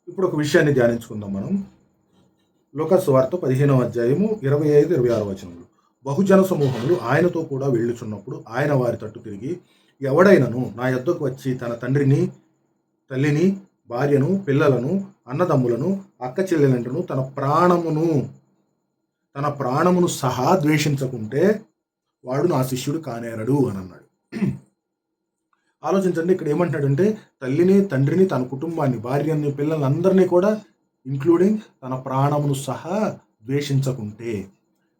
ఇప్పుడు ఒక విషయాన్ని ధ్యానించుకుందాం మనం. లూకాసు సువార్త 15వ అధ్యాయము 25, 26 వచనములు. బహుజన సమూహములు ఆయనతో కూడా వెళ్ళుచున్నప్పుడు ఆయన వారి తట్టు తిరిగి, ఎవడైనను నా యొద్దకు వచ్చి తన తండ్రిని, తల్లిని, భార్యను, పిల్లలను, అన్నదమ్ములను, అక్క చెల్లెలంటను తన ప్రాణమును సహా ద్వేషించకుంటే వాడు నా శిష్యుడు కానేరడు అని అన్నాడు. ఆలోచించండి, ఇక్కడ ఏమంటున్నాడంటే తల్లిని, తండ్రిని, తన కుటుంబాన్ని, భార్యని, పిల్లల్ని అందరినీ కూడా ఇంక్లూడింగ్ తన ప్రాణమును సహా ద్వేషించకుంటే.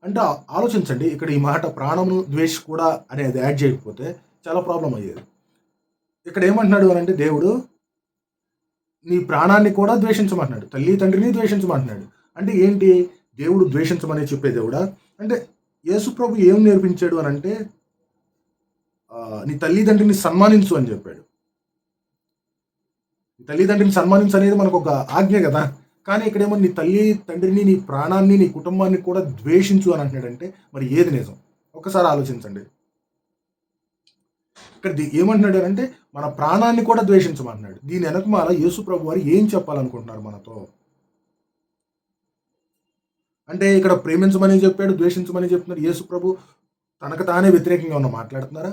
అంటే ఆలోచించండి, ఇక్కడ ఈ మాట ప్రాణమును ద్వేష కూడా అనేది యాడ్ చేయకపోతే చాలా ప్రాబ్లం అయ్యేది. ఇక్కడ ఏమంటున్నాడు అని అంటే దేవుడు నీ ప్రాణాన్ని కూడా ద్వేషించమంటున్నాడు, తల్లి తండ్రిని ద్వేషించమంటున్నాడు. అంటే ఏంటి దేవుడు ద్వేషించమని చెప్పే దేవుడా? అంటే యేసు ప్రభు ఏం నేర్పించాడు అని అంటే నీ తల్లిదండ్రిని సన్మానించు అని చెప్పాడు. నీ తల్లిదండ్రిని సన్మానించు అనేది మనకు ఒక ఆజ్ఞ కదా. కానీ ఇక్కడేమో నీ తల్లి తండ్రిని, నీ ప్రాణాన్ని, నీ కుటుంబాన్ని కూడా ద్వేషించు అని అంటున్నాడంటే మరి ఏది నిజం? ఒకసారి ఆలోచించండి. ఇక్కడ ఏమంటున్నాడు అంటే మన ప్రాణాన్ని కూడా ద్వేషించమంటున్నాడు. దీని వెనకమాల యేసు ప్రభు వారు ఏం చెప్పాలనుకుంటున్నారు మనతో? అంటే ఇక్కడ ప్రేమించమని చెప్పాడు, ద్వేషించమని చెప్తున్నారు. యేసు ప్రభు తనకు తానే వ్యతిరేకంగా ఉన్న మాట్లాడుతున్నారా?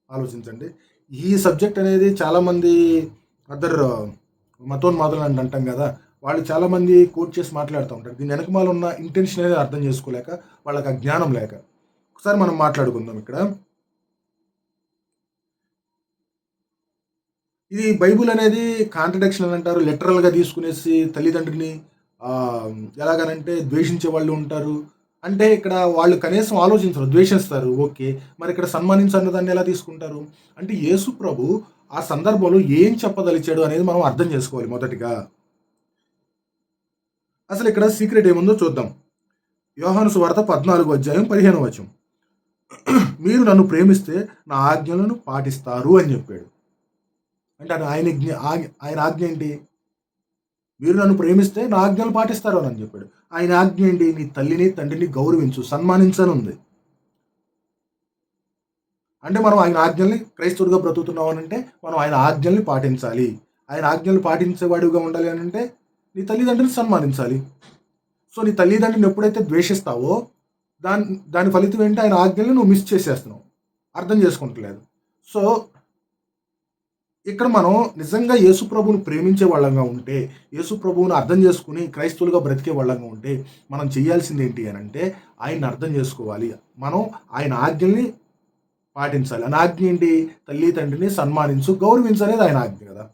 ఆలోచించండి. ఈ సబ్జెక్ట్ అనేది చాలామంది అదర్ మతోన్మాదులు అని అంటాం కదా, వాళ్ళు చాలామంది కోట్ చేసి మాట్లాడుతూ ఉంటారు. దీని వెనకమాల ఉన్న ఇంటెన్షన్ అనేది అర్థం చేసుకోలేక, వాళ్ళకి ఆ జ్ఞానం లేక. ఒకసారి మనం మాట్లాడుకుందాం ఇక్కడ. ఇది బైబుల్ అనేది కాంట్రడిక్షన్ అని అంటారు. లిటరల్గా తీసుకునేసి తల్లిదండ్రిని ఎలాగనంటే ద్వేషించే వాళ్ళు ఉంటారు. అంటే ఇక్కడ వాళ్ళు కనీసం ఆలోచించరు, ద్వేషిస్తారు. ఓకే, మరి ఇక్కడ సన్మానించన్న దాన్ని ఎలా తీసుకుంటారు? అంటే యేసు ప్రభు ఆ సందర్భంలో ఏం చెప్పదలిచాడు అనేది మనం అర్థం చేసుకోవాలి మొదటిగా. అసలు ఇక్కడ సీక్రెట్ ఏముందో చూద్దాం. యోహాను సువార్త 14వ అధ్యాయం 15వ వచనం. మీరు నన్ను ప్రేమిస్తే నా ఆజ్ఞలను పాటిస్తారు అని చెప్పాడు. అంటే ఆయన ఆజ్ఞ ఏంటి? మీరు నన్ను ప్రేమిస్తే నా ఆజ్ఞలు పాటిస్తారు అని చెప్పాడు. ఆయన ఆజ్ఞ ఏంటి? నీ తల్లిని తండ్రిని గౌరవించు, సన్మానించని ఉంది. అంటే మనం ఆయన ఆజ్ఞల్ని, క్రైస్తవుడిగా బ్రతుకుతున్నాం అని అంటే మనం ఆయన ఆజ్ఞల్ని పాటించాలి. ఆయన ఆజ్ఞలు పాటించేవాడిగా ఉండాలి అని అంటే నీ తల్లిదండ్రుని సన్మానించాలి. సో నీ తల్లిదండ్రుని ఎప్పుడైతే ద్వేషిస్తావో దాని ఫలితం ఏంటి? ఆయన ఆజ్ఞల్ని నువ్వు మిస్ చేసేస్తున్నావు, అర్థం చేసుకుంటలేదు. సో ఇక్కడ మనం నిజంగా యేసు ప్రభువును ప్రేమించే వాళ్ళంగా ఉంటే, యేసు ప్రభువును అర్థం చేసుకుని క్రైస్తవులుగా బ్రతికే వాళ్ళంగా ఉంటే మనం చేయాల్సింది ఏంటి అని అంటే ఆయన్ని అర్థం చేసుకోవాలి. మనం ఆయన ఆజ్ఞల్ని పాటించాలి. ఆయన ఆజ్ఞ ఏంటి? తల్లి తండ్రిని సన్మానించు, గౌరవించు అనేది ఆయన ఆజ్ఞ కదా.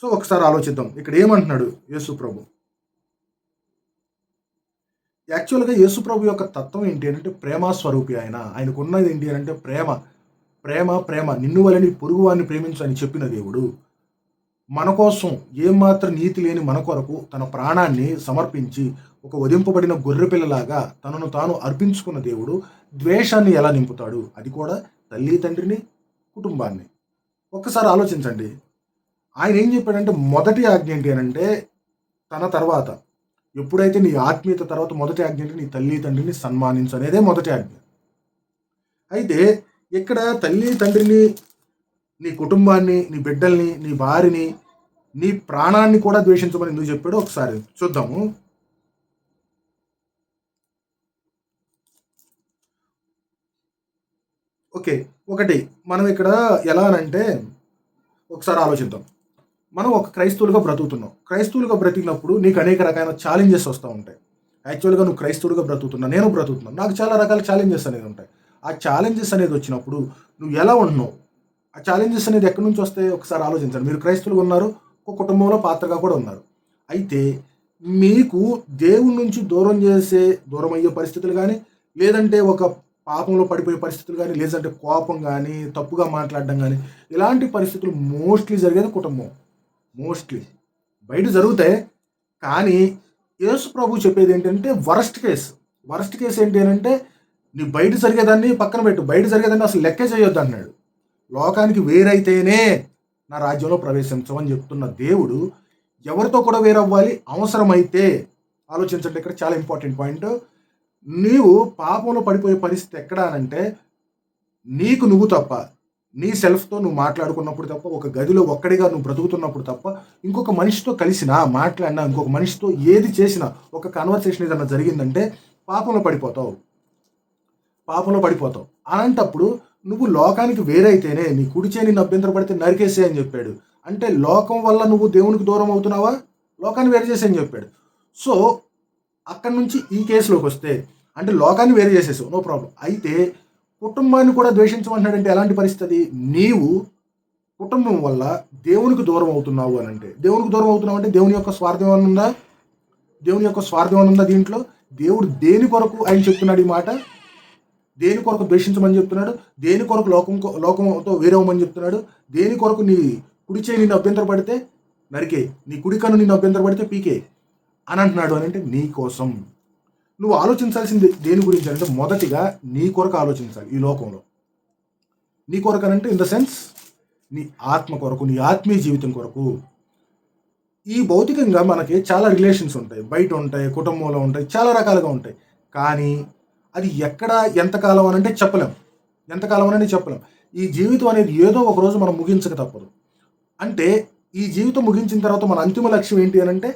సో ఒకసారి ఆలోచిద్దాం, ఇక్కడ ఏమంటున్నాడు యేసు ప్రభు. యాక్చువల్గా యేసు ప్రభు యొక్క తత్వం ఏంటి అంటే ప్రేమస్వరూపి. ఆయనకు ఉన్నది ఏంటి అని అంటే ప్రేమ. ప్రేమ ప్రేమ నిన్ను వలని పొరుగు వారిని ప్రేమించు అని చెప్పిన దేవుడు మన కోసం ఏమాత్రం నీతి లేని మన కొరకు తన ప్రాణాన్ని సమర్పించి ఒక వధింపబడిన గొర్రెపిల్లలాగా తనను తాను అర్పించుకున్న దేవుడు ద్వేషాన్ని ఎలా నింపుతాడు? అది కూడా తల్లి తండ్రిని, కుటుంబాన్ని. ఒక్కసారి ఆలోచించండి. ఆయన ఏం చెప్పాడంటే మొదటి ఆజ్ఞ ఏంటి అని అంటే తన తర్వాత ఎప్పుడైతే నీ ఆత్మీయత తర్వాత మొదటి ఆజ్ఞ అంటే నీ తల్లి తండ్రిని సన్మానించు అనేదే మొదటి ఆజ్ఞ. అయితే ఇక్కడ తల్లి తండ్రిని, నీ కుటుంబాన్ని, నీ బిడ్డల్ని, నీ భార్యని, నీ ప్రాణాన్ని కూడా ద్వేషించమని ఎందుకు చెప్పాడో ఒకసారి చూద్దాము. ఓకే, ఒకటి మనం ఇక్కడ ఎలా అనంటే ఒకసారి ఆలోచిద్దాం. మనం ఒక క్రైస్తవులుగా బ్రతుకుతున్నాం. క్రైస్తవులుగా బ్రతికినప్పుడు నీకు అనేక రకాల ఛాలెంజెస్ వస్తూ ఉంటాయి. యాక్చువల్గా నువ్వు క్రైస్తవులుగా బ్రతుకుతున్నా, నేను బ్రతుకుతున్నాను, నాకు చాలా రకాల ఛాలెంజెస్ అనేది ఉంటాయి. ఆ ఛాలెంజెస్ అనేది వచ్చినప్పుడు నువ్వు ఎలా ఉంటున్నావు? ఆ ఛాలెంజెస్ అనేది ఎక్కడి నుంచి వస్తాయి ఒకసారి ఆలోచించండి. మీరు క్రైస్తవులుగా ఉన్నారు, ఒక కుటుంబంలో పాత్రగా కూడా ఉన్నారు. అయితే మీకు దేవుడి నుంచి దూరం అయ్యే పరిస్థితులు కానీ, లేదంటే ఒక పాపంలో పడిపోయే పరిస్థితులు కానీ, లేదంటే కోపం కానీ, తప్పుగా మాట్లాడడం కానీ, ఇలాంటి పరిస్థితులు మోస్ట్లీ జరిగేది కుటుంబం. మోస్ట్లీ బయట జరుగుతాయి. కానీ యేసు ప్రభు చెప్పేది ఏంటంటే వరస్ట్ కేసు ఏంటి అని అంటే నీ బయట జరిగేదాన్ని పక్కన పెట్టు, బయట జరిగేదాన్ని అసలు లెక్కే చేయొద్దు అన్నాడు. లోకానికి వేరైతేనే నా రాజ్యంలో ప్రవేశించమని చెప్తున్న దేవుడు ఎవరితో కూడా వేరవ్వాలి? అవసరమైతే. ఆలోచించండి, ఇక్కడ చాలా ఇంపార్టెంట్ పాయింట్. నీవు పాపంలో పడిపోయే పరిస్థితి ఎక్కడా అనంటే నీకు నువ్వు తప్ప, నీ సెల్ఫ్‌తో నువ్వు మాట్లాడుకున్నప్పుడు తప్ప, ఒక గదిలో ఒక్కడిగా నువ్వు బ్రతుకుతున్నప్పుడు తప్ప, ఇంకొక మనిషితో కలిసినా, మాట్లాడినా, ఇంకొక మనిషితో ఏది చేసినా, ఒక కన్వర్సేషన్ ఏదన్నా జరిగిందంటే పాపంలో పడిపోతావు. పాపంలో పడిపోతావు. అలాంటప్పుడు నువ్వు లోకానికి వేరైతేనే, నీ కుడి చేయి నిన్ను అభ్యంతరపడితే నరికేసేయ్ అని చెప్పాడు. అంటే లోకం వల్ల నువ్వు దేవునికి దూరం అవుతున్నావా? లోకాన్ని వేరు చేసేయ్ అని చెప్పాడు. సో, అక్కడి నుంచి ఈ కేసులోకొస్తే, అంటే లోకాన్ని వేరు చేసేసావు. No problem. అయితే కుటుంబాన్ని కూడా ద్వేషించమంటున్నాడంటే ఎలాంటి పరిస్థితి? నీవు కుటుంబం వల్ల దేవునికి దూరం అవుతున్నావు అనంటే, దేవునికి దూరం అవుతున్నావు అంటే దేవుని యొక్క స్వార్థం ఏమన్నా ఉందా? దేవుని యొక్క స్వార్థం ఏమన్నా ఉందా దీంట్లో? దేవుడు దేని కొరకు ఆయన చెప్తున్నాడు ఈ మాట? దేని కొరకు ద్వేషించమని చెప్తున్నాడు? దేని కొరకు లోకంతో వేరవ్వమని చెప్తున్నాడు? దేని కొరకు నీ కుడి చేయి నిన్ను అభ్యంతరపడితే నరికేయ్, నీ కుడి కన్ను నిన్ను అభ్యంతరపడితే పీకేయ్ అని అంటున్నాడు అనంటే నీ కోసం. నువ్వు ఆలోచించాల్సింది దేని గురించి అంటే మొదటిగా నీ కొరకు ఆలోచించాలి ఈ లోకంలో. నీ కొరకు అనంటే ఇన్ ద సెన్స్ నీ ఆత్మ కొరకు, నీ ఆత్మీయ జీవితం కొరకు. ఈ భౌతికంగా మనకి చాలా రిలేషన్స్ ఉంటాయి. బయట ఉంటాయి, కుటుంబంలో ఉంటాయి, చాలా రకాలుగా ఉంటాయి. కానీ అది ఎక్కడ ఎంతకాలం అనంటే చెప్పలేం. ఎంతకాలం అనేది చెప్పలేం. ఈ జీవితం అనేది ఏదో ఒక రోజు మనం ముగించక తప్పదు. అంటే ఈ జీవితం ముగించిన తర్వాత మన అంతిమ లక్ష్యం ఏంటి అనంటే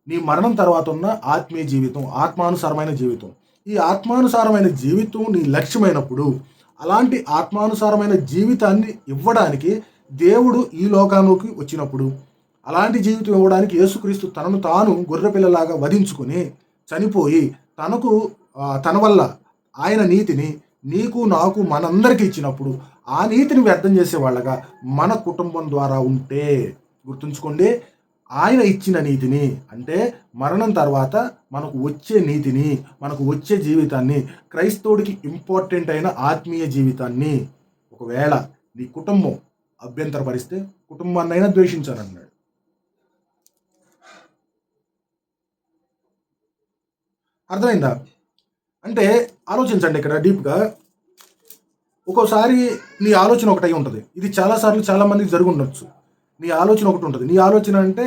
నీ మరణం తర్వాత ఉన్న ఆత్మీయ జీవితం, ఆత్మానుసారమైన జీవితం. ఈ ఆత్మానుసారమైన జీవితం నీ లక్ష్యమైనప్పుడు అలాంటి ఆత్మానుసారమైన జీవితాన్ని ఇవ్వడానికి దేవుడు ఈ లోకంలోకి వచ్చినప్పుడు, అలాంటి జీవితం ఇవ్వడానికి యేసుక్రీస్తు తనను తాను గొర్రెపిల్లలాగా వధించుకొని చనిపోయి తన వల్ల ఆయన నీతిని నీకు నాకు మనందరికీ ఇచ్చినప్పుడు ఆ నీతిని వ్యర్థం చేసేవాళ్ళగా మన కుటుంబం ద్వారా ఉంటే, గుర్తుంచుకోండి, ఆయన ఇచ్చిన నీతిని అంటే మరణం తర్వాత మనకు వచ్చే నీతిని, మనకు వచ్చే జీవితాన్ని, క్రైస్తవుడికి ఇంపార్టెంట్ అయిన ఆత్మీయ జీవితాన్ని ఒకవేళ నీ కుటుంబం అభ్యంతరపరిస్తే కుటుంబాన్నైనా ద్వేషించాలన్నాడు. అర్థమైందా? అంటే ఆలోచించండి ఇక్కడ డీప్‌గా. ఒక్కోసారి నీ ఆలోచన ఒకటై ఉంటది. ఇది చాలా సార్లు చాలా మందికి జరుగుండొచ్చు. నీ ఆలోచన ఒకటుంటది. నీ ఆలోచన అంటే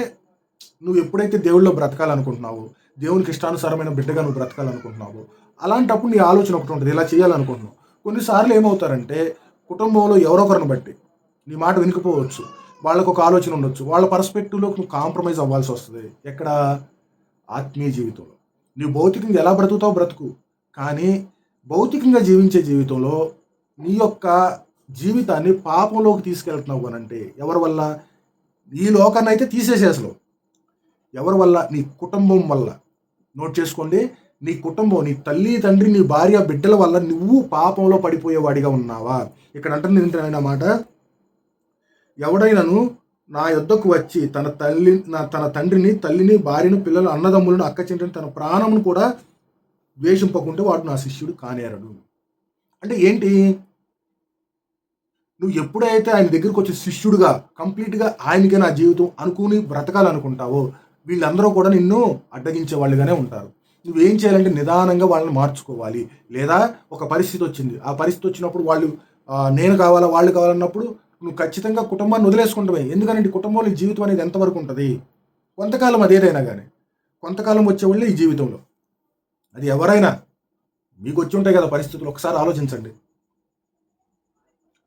నువ్వు ఎప్పుడైతే దేవుడిలో బ్రతకాలనుకుంటున్నావో, దేవునికి ఇష్టానుసారమైన బిడ్డగా నువ్వు బ్రతకాలనుకుంటున్నావో, అలాంటప్పుడు నీ ఆలోచన ఒకటుంటది. ఇలా చేయాలనుకుంటున్నావు. కొన్నిసార్లు ఏమవుతారంటే కుటుంబంలో ఎవరో ఒకరిని బట్టి నీ మాట వినకపోవచ్చు. వాళ్ళకొక ఆలోచన ఉండొచ్చు. వాళ్ళ పర్స్పెక్టివ్‌లోకి నువ్వు కాంప్రమైజ్ అవ్వాల్సొస్తది. ఎక్కడ? ఆత్మీయ జీవితంలో. నువ్వు భౌతికంగా ఎలా బ్రతుకుతావో బ్రతుకు. కానీ భౌతికంగా జీవించే జీవితంలో నీ యొక్క జీవితాన్ని పాపంలోకి తీసుకెళ్తున్నావు అనంటే ఎవరి వల్ల? ఈ లోకాన్నయితే తీసేసేయి అసలు. ఎవరి వల్ల? నీ కుటుంబం వల్ల. నోట్ చేసుకోండి. నీ కుటుంబం, నీ తల్లి, తండ్రి, నీ భార్య, బిడ్డల వల్ల నువ్వు పాపంలో పడిపోయేవాడిగా ఉన్నావా? ఇక్కడ అంటుంది ఏంటంటే మాట, ఎవడైనను నా యొద్దకు వచ్చి తన తండ్రిని, తల్లిని, భార్యను, పిల్లలు, అన్నదమ్ములను, అక్క చెల్లెలను, తన ప్రాణమును కూడా ద్వేషింపకుంటే వాడు నా శిష్యుడు కానేరడు. అంటే ఏంటి? నువ్వు ఎప్పుడైతే ఆయన దగ్గరికి వచ్చి శిష్యుడిగా కంప్లీట్‌గా ఆయనకే నా జీవితం అనుకుని బ్రతకాలనుకుంటావో, వీళ్ళందరూ కూడా నిన్ను అడ్డగించే వాళ్ళుగానే ఉంటారు. నువ్వేం చేయాలంటే నిదానంగా వాళ్ళని మార్చుకోవాలి. లేదా ఒక పరిస్థితి వచ్చింది. ఆ పరిస్థితి వచ్చినప్పుడు వాళ్ళు నేను కావాలా, వాళ్ళు కావాలన్నప్పుడు నువ్వు ఖచ్చితంగా కుటుంబాన్ని వదిలేసుకుంటవే. ఎందుకనంటే కుటుంబంలో ఈ జీవితం అనేది ఎంతవరకు ఉంటది? కొంతకాలం అదేదైనా గాని. కొంతకాలం వచ్చేవాళ్ళే ఈ జీవితంలో. అది ఎవరైనా. మీకొచ్చి ఉంటాయి కదా పరిస్థితులు. ఒకసారి ఆలోచించండి.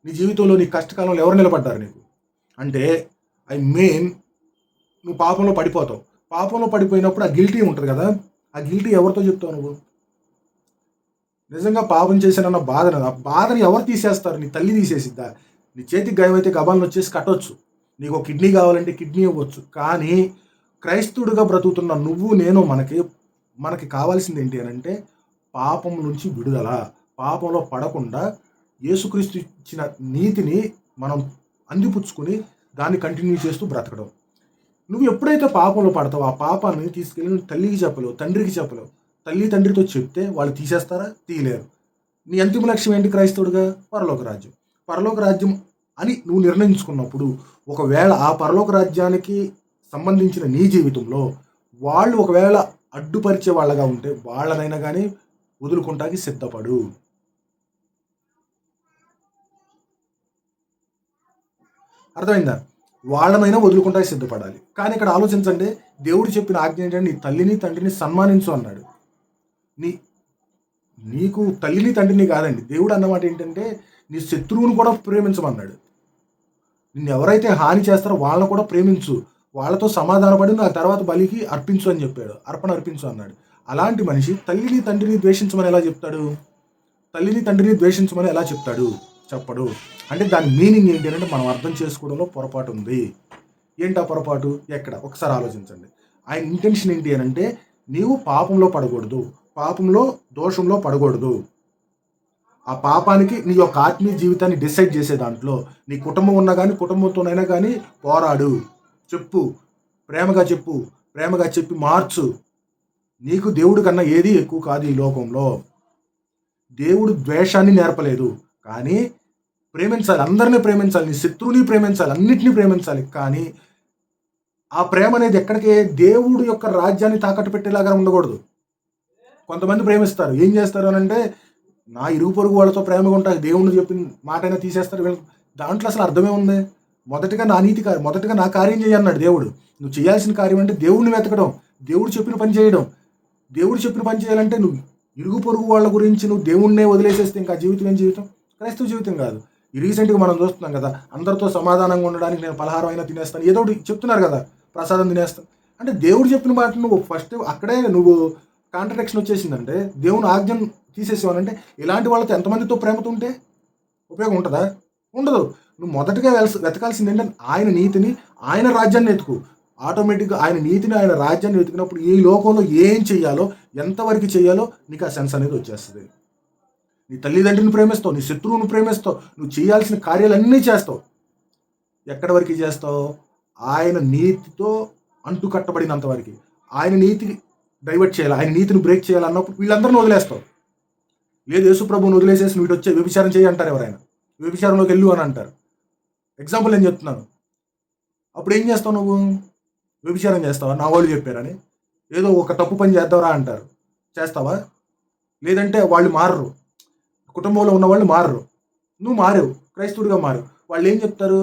నీ జీవితంలో నీ కష్టకాలంలో ఎవరు నిలబడ్డారు నీకు? అంటే ఐ మీన్ నువ్వు పాపంలో పడిపోతావు. పాపంలో పడిపోయినప్పుడు ఆ గిల్టీ ఉంటది కదా! ఆ గిల్టీ ఎవరితో చెప్తావు నువ్వు? నిజంగా పాపం చేశానన్న బాధను, ఆ బాధని ఎవరు తీసేస్తారు? నీ తల్లి తీసేసిద్దా? నీ చేతికి గాయమైతే గబాలనొచ్చేసి కట్టొచ్చు. నీకో కిడ్నీ కావాలంటే కిడ్నీ ఇవ్వచ్చు. కానీ క్రైస్తవుడిగా బ్రతుకుతున్న నువ్వు, నేను మనకి కావాల్సింది ఏంటి అనంటే పాపం నుంచి విడుదల. పాపంలో పడకుండా యేసుక్రీస్తు ఇచ్చిన నీతిని మనం అందిపుచ్చుకొని దాన్ని కంటిన్యూ చేస్తూ బ్రతకడం. నువ్వు ఎప్పుడైతే పాపంలో పడతావో ఆ పాపాన్ని తీసుకెళ్ళి నువ్వు తల్లికి చెప్పలేవు, తండ్రికి చెప్పలేవు. తల్లి తండ్రితో చెప్తే వాళ్ళు తీసేస్తారా? తీయలేరు. నీ అంతిమ లక్ష్యం ఏంటి క్రైస్తవుడిగా? పరలోక రాజ్యం. పరలోక రాజ్యం అని నువ్వు నిర్ణయించుకున్నప్పుడు ఒకవేళ ఆ పరలోక రాజ్యానికి సంబంధించిన నీ జీవితంలో వాళ్ళు ఒకవేళ అడ్డుపరిచే వాళ్ళగా ఉంటే వాళ్ళనైనా కానీ వదులుకుంటానికి సిద్ధపడు. అర్థమైందా? వాళ్ళనైనా వదులుకుంటానికి సిద్ధపడాలి. కానీ ఇక్కడ ఆలోచించండి, దేవుడు చెప్పిన ఆజ్ఞ ఏంటంటే నీ తల్లిని, తండ్రిని సన్మానించు అన్నాడు. నీ నీకు తల్లిని, తండ్రిని కాదండి. దేవుడు అన్నమాట ఏంటంటే నీ శత్రువును కూడా ప్రేమించమన్నాడు. నిన్ను ఎవరైతే హాని చేస్తారో వాళ్ళని కూడా ప్రేమించు, వాళ్ళతో సమాధానపడి ఆ తర్వాత బలికి అర్పించు అని చెప్పాడు, అర్పణ అర్పించు అన్నాడు. అలాంటి మనిషి తల్లిని తండ్రిని ద్వేషించమని ఎలా చెప్తాడు? తల్లిని తండ్రిని ద్వేషించమని ఎలా చెప్తాడు? చెప్పడు. అంటే దాని మీనింగ్ ఏంటి అంటే మనం అర్థం చేసుకోవడంలో పొరపాటు ఉంది. ఏంటి ఆ పొరపాటు? ఎక్కడ? ఒకసారి ఆలోచించండి. ఆయన ఇంటెన్షన్ ఏంటి అని అంటే నీవు పాపంలో పడకూడదు, పాపంలో దోషంలో పడకూడదు. ఆ పాపానికి నీ యొక్క ఆత్మీయ జీవితాన్ని డిసైడ్ చేసే దాంట్లో నీ కుటుంబం ఉన్నా కానీ కుటుంబంతోనైనా కానీ పోరాడు, చెప్పు, ప్రేమగా చెప్పు, ప్రేమగా చెప్పి మార్చు. నీకు దేవుడి కన్నా ఏది ఎక్కువ కాదు ఈ లోకంలో. దేవుడు ద్వేషాన్ని నేర్పలేదు, కానీ ప్రేమించాలి, అందరినీ ప్రేమించాలి, నీ శత్రువుని ప్రేమించాలి, అన్నిటినీ ప్రేమించాలి. కానీ ఆ ప్రేమ అనేది ఎక్కడికి? దేవుడు యొక్క రాజ్యాన్ని తాకట్టు పెట్టేలాగా ఉండకూడదు. కొంతమంది ప్రేమిస్తారు, ఏం చేస్తారు అని అంటే నా ఇరుగు పొరుగు వాళ్ళతో ప్రేమగా ఉంటారు, దేవుణ్ణి చెప్పిన మాటైనా తీసేస్తారు. వీళ్ళు దాంట్లో అసలు అర్థమే ఉంది. మొదటగా నా నీతి కార్యం, మొదటగా నా కార్యం చేయి అన్నాడు దేవుడు. నువ్వు చేయాల్సిన కార్యం అంటే దేవుడిని వెతకడం, దేవుడు చెప్పిన పని చేయడం. దేవుడు చెప్పిన పని చేయాలంటే నువ్వు ఇరుగు పొరుగు వాళ్ళ గురించి నువ్వు దేవుణ్ణే వదిలేసేస్తే ఇంకా జీవితం ఏం జీవితం? క్రైస్తవ జీవితం కాదు. ఈ రీసెంట్గా మనం చూస్తున్నాం కదా, అందరితో సమాధానంగా ఉండడానికి నేను పలహారం అయినా తినేస్తాను, ఏదో ఒకటి చెప్తున్నారు కదా, ప్రసాదం తినేస్తాను. అంటే దేవుడు చెప్పిన మాట నువ్వు ఫస్ట్ అక్కడే నువ్వు కాంట్రడిక్షన్ వచ్చేసిందంటే, దేవుని ఆజ్ఞను తీసేసేవానంటే ఇలాంటి వాళ్ళతో ఎంతమందితో ప్రేమతో ఉంటే ఉపయోగం ఉంటుందా? ఉండదు. నువ్వు మొదటగా వెతకాల్సింది ఏంటంటే ఆయన నీతిని, ఆయన రాజ్యాన్ని వెతుకు. ఆటోమేటిక్గా ఆయన నీతిని, ఆయన రాజ్యాన్ని వెతికినప్పుడు ఈ లోకంలో ఏం చెయ్యాలో, ఎంతవరకు చెయ్యాలో నీకు ఆ సెన్స్ అనేది వచ్చేస్తుంది. నీ తల్లిదండ్రిని ప్రేమిస్తావు, నీ శత్రువుని ప్రేమిస్తావు, నువ్వు చేయాల్సిన కార్యాలన్నీ చేస్తావు. ఎక్కడి వరకు చేస్తావు? ఆయన నీతితో అంటు కట్టబడినంత వరకు. ఆయన నీతిని డైవర్ట్ చేయాలి, ఆయన నీతిని బ్రేక్ చేయాలన్నప్పుడు వీళ్ళందరిని వదిలేస్తావు. లేదు యేసు ప్రభువుని వదిలేసేసి నువ్వు వచ్చే వ్యభిచారం చేయి అంటారు ఎవరైనా, వ్యభిచారంలోకి వెళ్ళు అని అంటారు. ఎగ్జాంపుల్ నేను చెప్తున్నాను. అప్పుడు ఏం చేస్తావు నువ్వు? వ్యభిచారం చేస్తావా? నా వాళ్ళు చెప్పారని ఏదో ఒక తప్పు పని చేద్దావరా అంటారు, చేస్తావా? లేదంటే వాళ్ళు మారరు, కుటుంబంలో ఉన్న వాళ్ళు మారరు, నువ్వు మారేవు, క్రైస్తవుడిగా మారు. వాళ్ళు ఏం చెప్తారు?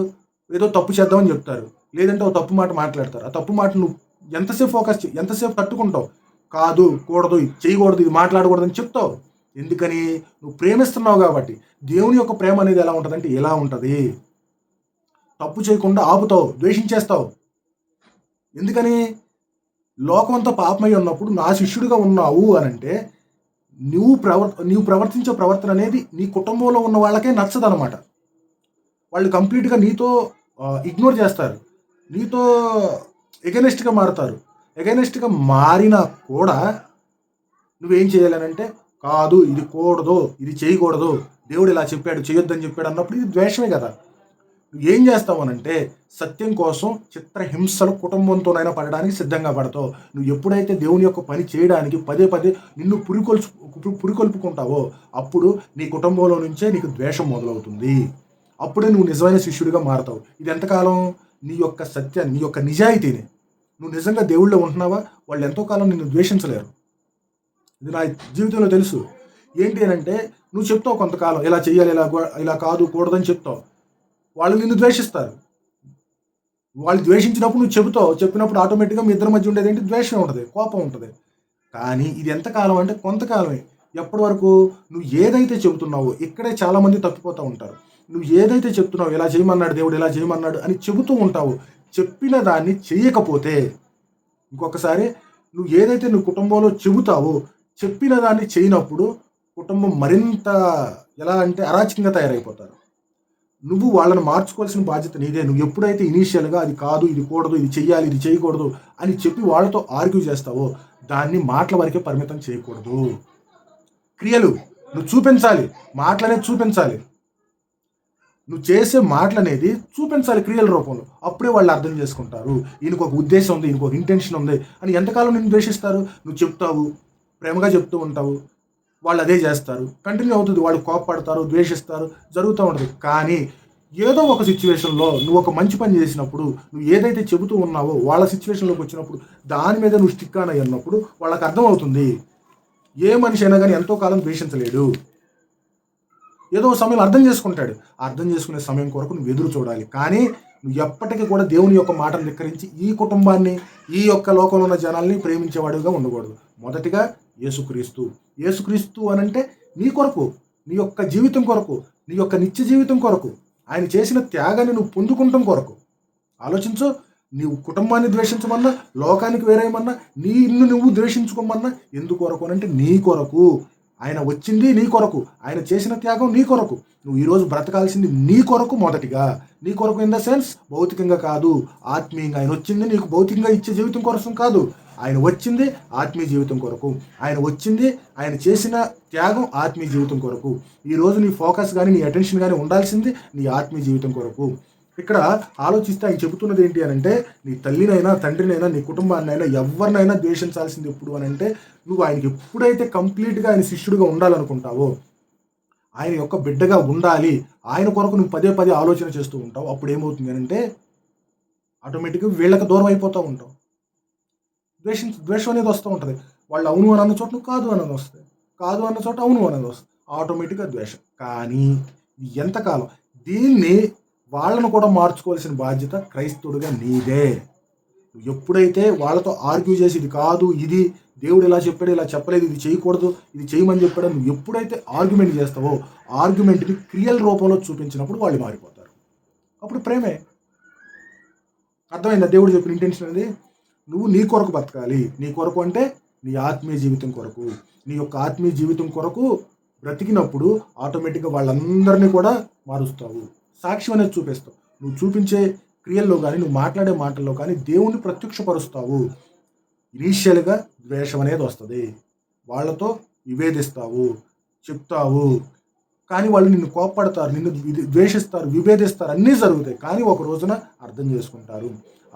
ఏదో తప్పు చేద్దామని చెప్తారు, లేదంటే ఒక తప్పు మాట మాట్లాడతారు. ఆ తప్పు మాట నువ్వు ఎంతసేపు ఫోకస్ ఎంతసేపు తట్టుకుంటావు? కాదు, కూడదు, చేయకూడదు, ఇది మాట్లాడకూడదు అని చెప్తావు. ఎందుకని? నువ్వు ప్రేమిస్తున్నావు కాబట్టి. దేవుని యొక్క ప్రేమ అనేది ఎలా ఉంటుందంటే ఎలా ఉంటుంది? తప్పు చేయకుండా ఆపుతావు, ద్వేషించేస్తావు. ఎందుకని? లోకమంతా పాపమై ఉన్నప్పుడు నా శిష్యుడిగా ఉన్నావు అని అంటే నువ్వు ప్రవర్తించే ప్రవర్తన అనేది నీ కుటుంబంలో ఉన్న వాళ్ళకే నచ్చదనమాట. వాళ్ళు కంప్లీట్గా నీతో ఇగ్నోర్ చేస్తారు, నీతో ఎగనెస్ట్గా మారుతారు. ఎగనెస్ట్గా మారినా కూడా నువ్వేం చేయాలనంటే కాదు, ఇది కూడదు, ఇది చేయకూడదు, దేవుడు ఇలా చెప్పాడు, చేయొద్దని చెప్పాడు అన్నప్పుడు ఇది ద్వేషమే కదా. నువ్వు ఏం చేస్తావనంటే సత్యం కోసం చిత్రహింసలు కుటుంబంతోనైనా పడడానికి సిద్ధంగా పడతావు. నువ్వు ఎప్పుడైతే దేవుని యొక్క పని చేయడానికి పదే పదే నిన్ను పురికొల్పుకుంటావో అప్పుడు నీ కుటుంబంలో నుంచే నీకు ద్వేషం మొదలవుతుంది. అప్పుడే నువ్వు నిజమైన శిష్యుడిగా మారతావు. ఇది ఎంతకాలం? నీ యొక్క సత్యాన్ని, నీ యొక్క నిజాయితీని, నువ్వు నిజంగా దేవుళ్ళో ఉంటున్నావా, వాళ్ళు ఎంతో కాలం నిన్ను ద్వేషించలేరు. ఇది నా జీవితంలో తెలుసు. ఏంటి అని అంటే నువ్వు చెప్తావు కొంతకాలం ఇలా చెయ్యాలి, ఇలా కాదు, కూడదని చెప్తావు, వాళ్ళు నిన్ను ద్వేషిస్తారు. వాళ్ళు ద్వేషించినప్పుడు నువ్వు చెబుతావు, చెప్పినప్పుడు ఆటోమేటిక్గా మీ ఇద్దరి మధ్య ఉండేది ఏంటి? ద్వేషం ఉంటుంది, కోపం ఉంటుంది. కానీ ఇది ఎంతకాలం అంటే కొంతకాలమే. ఎప్పటి వరకు? నువ్వు ఏదైతే చెబుతున్నావో, ఇక్కడే చాలామంది తప్పిపోతూ ఉంటారు. నువ్వు ఏదైతే చెప్తున్నావు, ఇలా చేయమన్నాడు దేవుడు, ఇలా చేయమన్నాడు అని చెబుతూ ఉంటావు, చెప్పిన దాన్ని చేయకపోతే ఇంకొకసారి నువ్వు ఏదైతే నువ్వు కుటుంబంలో చెబుతావో చెప్పిన దాన్ని చేయనప్పుడు కుటుంబం మరింత ఎలా అంటే అరాచకంగా తయారైపోతారు. నువ్వు వాళ్ళని మార్చుకోవాల్సిన బాధ్యత నీదే. నువ్వు ఎప్పుడైతే ఇనీషియల్గా అది కాదు, ఇది కూడదు, ఇది చెయ్యాలి, ఇది చేయకూడదు అని చెప్పి వాళ్ళతో ఆర్గ్యూ చేస్తావో దాన్ని మాటల వరకే పరిమితం చేయకూడదు. క్రియలు నువ్వు చూపించాలి, మాటలనేది చూపించాలి. నువ్వు చేసే మాటలు అనేది చూపించాలి క్రియల రూపంలో. అప్పుడే వాళ్ళు అర్థం చేసుకుంటారు, ఈయనకు ఒక ఉద్దేశం ఉంది, ఈయనకు ఒక ఇంటెన్షన్ ఉంది అని. ఎంతకాలం నిన్ను ద్వేషిస్తారు? నువ్వు చెప్తావు, ప్రేమగా చెప్తూ ఉంటావు, వాళ్ళు అదే చేస్తారు, కంటిన్యూ అవుతుంది. వాళ్ళు కోపపడతారు, ద్వేషిస్తారు, జరుగుతూ ఉంటుంది. కానీ ఏదో ఒక సిచ్యువేషన్లో నువ్వు ఒక మంచి పని చేసినప్పుడు, నువ్వు ఏదైతే చెబుతూ ఉన్నావో వాళ్ళ సిచ్యువేషన్లోకి వచ్చినప్పుడు దాని మీద నువ్వు స్టిక్ ఆన్ అయ్యినప్పుడు వాళ్ళకి అర్థమవుతుంది. ఏ మనిషి అయినా కానీ ఎంతో కాలం ద్వేషించలేడు, ఏదో సమయంలో అర్థం చేసుకుంటాడు. అర్థం చేసుకునే సమయం కొరకు నువ్వు ఎదురు చూడాలి. కానీ నువ్వు ఎప్పటికీ కూడా దేవుని యొక్క మాటను ధిక్కరించి ఈ కుటుంబాన్ని, ఈ యొక్క లోకంలో ఉన్న జనాల్ని ప్రేమించేవాడిగా ఉండకూడదు. మొదటిగా యేసుక్రీస్తు అనంటే నీ కొరకు, నీ యొక్క జీవితం కొరకు, నీ యొక్క నిత్య జీవితం కొరకు. ఆయన చేసిన త్యాగాన్ని నువ్వు పొందుకుంటాం కొరకు. ఆలోచించు. నీవు కుటుంబాన్ని ద్వేషించమన్నా, లోకానికి వేరేయమన్నా, నిన్ను నువ్వు ద్వేషించుకోమన్నా ఎందుకొరకు అనంటే నీ కొరకు. ఆయన వచ్చింది నీ కొరకు. ఆయన చేసిన త్యాగం నీ కొరకు. నువ్వు ఈరోజు బ్రతకాల్సింది నీ కొరకు మొదటిగా. నీ కొరకు ఇన్ ద సెన్స్ భౌతికంగా కాదు, ఆత్మీయంగా. ఆయన వచ్చింది నీకు భౌతికంగా ఇచ్చే జీవితం కోసం కాదు. ఆయన వచ్చింది ఆత్మీయ జీవితం కొరకు. ఆయన వచ్చింది, ఆయన చేసిన త్యాగం ఆత్మీయ జీవితం కొరకు. ఈరోజు నీ ఫోకస్ కానీ నీ అటెన్షన్ కానీ ఉండాల్సింది నీ ఆత్మీయ జీవితం కొరకు. ఇక్కడ ఆలోచిస్తే ఆయన చెబుతున్నది ఏంటి అనంటే, నీ తల్లినైనా తండ్రినైనా నీ కుటుంబాన్నైనా ఎవరినైనా ద్వేషించాల్సింది ఎప్పుడు అనంటే, నువ్వు ఆయనకి ఎప్పుడైతే కంప్లీట్గా ఆయన శిష్యుడిగా ఉండాలనుకుంటావో, ఆయన యొక్క బిడ్డగా ఉండాలి, ఆయన కొరకు నువ్వు పదే పదే ఆలోచన చేస్తూ ఉంటావు, అప్పుడు ఏమవుతుంది అనంటే ఆటోమేటిక్గా వీళ్ళకి దూరం అయిపోతూ ఉంటావు. ద్వేషం అనేది వస్తూ ఉంటుంది. వాళ్ళు అవును అని అన్న చోట నువ్వు కాదు అన్నది వస్తుంది, కాదు అన్న చోట అవును అన్నది వస్తుంది, ఆటోమేటిక్గా ద్వేషం. కానీ ఎంతకాలం దీన్ని వాళ్ళను కూడా మార్చుకోవాల్సిన బాధ్యత క్రైస్తవుడిగా నీదే. ఎప్పుడైతే వాళ్ళతో ఆర్గ్యూ చేసి ఇది కాదు, ఇది దేవుడు ఇలా చెప్పాడు, ఇలా చెప్పలేదు, ఇది చేయకూడదు, ఇది చేయమని చెప్పాడు, నువ్వు ఎప్పుడైతే ఆర్గ్యుమెంట్ చేస్తావో, ఆర్గ్యుమెంట్ని క్రియల రూపంలో చూపించినప్పుడు వాళ్ళు మారిపోతారు. అప్పుడు ప్రేమే. అర్థమైందా దేవుడు చెప్పిన ఇంటెన్షన్ అనేది? నువ్వు నీ కొరకు బతకాలి. నీ కొరకు అంటే నీ ఆత్మీయ జీవితం కొరకు. నీ యొక్క ఆత్మీయ జీవితం కొరకు బ్రతికినప్పుడు ఆటోమేటిక్గా వాళ్ళందరినీ కూడా మారుస్తావు. సాక్ష్యం అనేది చూపిస్తావు. నువ్వు చూపించే క్రియల్లో కానీ, నువ్వు మాట్లాడే మాటల్లో కానీ దేవుణ్ణి ప్రత్యక్షపరుస్తావు. ఇనీషియల్గా ద్వేషం అనేది వస్తుంది. వాళ్ళతో విభేదిస్తావు, చెప్తావు, కానీ వాళ్ళు నిన్ను కోప్పడతారు, నిన్ను ద్వేషిస్తారు, విభేదిస్తారు, అన్నీ జరుగుతాయి. కానీ ఒక రోజున అర్థం చేసుకుంటారు.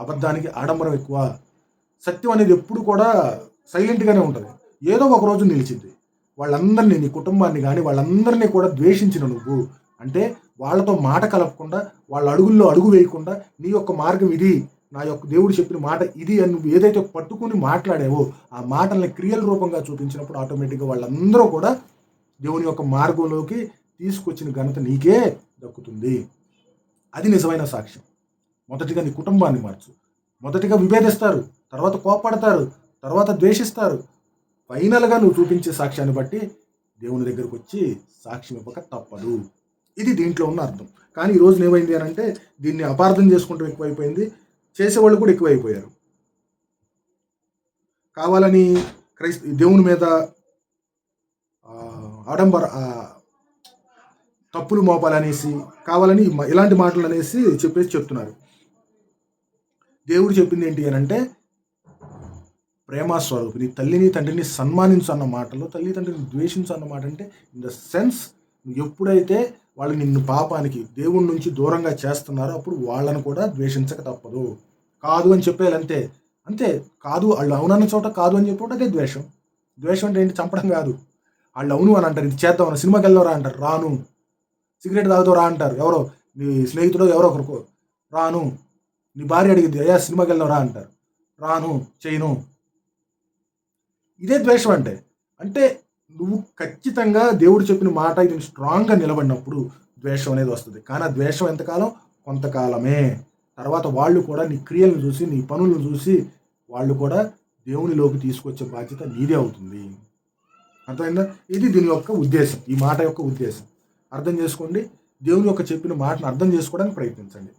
అబద్ధానికి ఆడంబరం ఎక్కువ. సత్యం అనేది ఎప్పుడు కూడా సైలెంట్గానే ఉంటుంది. ఏదో ఒక రోజు నిలిచింది. వాళ్ళందరినీ, నీ కుటుంబాన్ని కానీ వాళ్ళందరినీ కూడా ద్వేషించిన నువ్వు అంటే వాళ్ళతో మాట కలపకుండా, వాళ్ళ అడుగుల్లో అడుగు వేయకుండా, నీ యొక్క మార్గం ఇది, నా యొక్క దేవుడు చెప్పిన మాట ఇది అని నువ్వు ఏదైతే పట్టుకుని మాట్లాడావో ఆ మాటల్ని క్రియల రూపంగా చూపించినప్పుడు ఆటోమేటిక్గా వాళ్ళందరూ కూడా దేవుని యొక్క మార్గంలోకి తీసుకొచ్చిన ఘనత నీకే దక్కుతుంది. అది నిజమైన సాక్ష్యం. మొదటిగా నీ కుటుంబాన్ని మార్చు. మొదటిగా విభేదిస్తారు, తర్వాత కోప్పడతారు, తర్వాత ద్వేషిస్తారు. ఫైనల్గా నువ్వు చూపించే సాక్ష్యాన్ని బట్టి దేవుని దగ్గరకు వచ్చి సాక్ష్యం ఇవ్వక తప్పదు. ఇది దీంట్లో ఉన్న అర్థం. కానీ ఈరోజు ఏమైంది అని అంటే దీన్ని అపార్థం చేసుకుంటూ ఎక్కువైపోయింది, చేసేవాళ్ళు కూడా ఎక్కువైపోయారు. కావాలని దేవుని మీద ఆడంబర తప్పులు మోపాలనేసి, కావాలని ఇలాంటి మాటలు అనేసి చెప్తున్నారు. దేవుడు చెప్పింది ఏంటి అని అంటే ప్రేమస్వరూపి, నీ తల్లిని తండ్రిని సన్మానించు అన్న మాటలో తల్లి తండ్రిని ద్వేషించు అన్న మాట అంటే ఇన్ ద సెన్స్ నువ్వు ఎప్పుడైతే వాళ్ళు నిన్ను పాపానికి దేవుడి నుంచి దూరంగా చేస్తున్నారో అప్పుడు వాళ్ళను కూడా ద్వేషించక తప్పదు. కాదు అని చెప్పేయాలి అంతే. అంతే. కాదు, వాళ్ళు అవునన్న చోట కాదు అని చెప్పి అదే ద్వేషం. ద్వేషం అంటే ఏంటి? చంపడం కాదు. వాళ్ళు అవును అని అంటారు, ఇది చేద్దాం అని, సినిమాకి వెళ్దాం రా అంటారు, రాను. సిగరెట్ తాగుతావు రా అంటారు, ఎవరో నీ స్నేహితుడు ఎవరో ఒకరు, రాను. నీ భార్య అడిగింది, అయ్యా సినిమాకి వెళ్దాం రా అంటారు, రాను, చేయను. ఇదే ద్వేషం అంటే. అంటే నువ్వు ఖచ్చితంగా దేవుడు చెప్పిన మాట ఇది స్ట్రాంగ్గా నిలబడినప్పుడు ద్వేషం అనేది వస్తుంది. కానీ ఆ ద్వేషం ఎంతకాలం? కొంతకాలమే. తర్వాత వాళ్ళు కూడా నీ క్రియలను చూసి, నీ పనులను చూసి వాళ్ళు కూడా దేవునిలోకి తీసుకొచ్చే బాధ్యత నీదే అవుతుంది. అర్థమైందా? ఇది దీని యొక్క ఉద్దేశం, ఈ మాట యొక్క ఉద్దేశం. అర్థం చేసుకోండి. దేవుని యొక్క చెప్పిన మాటను అర్థం చేసుకోవడానికి ప్రయత్నించండి.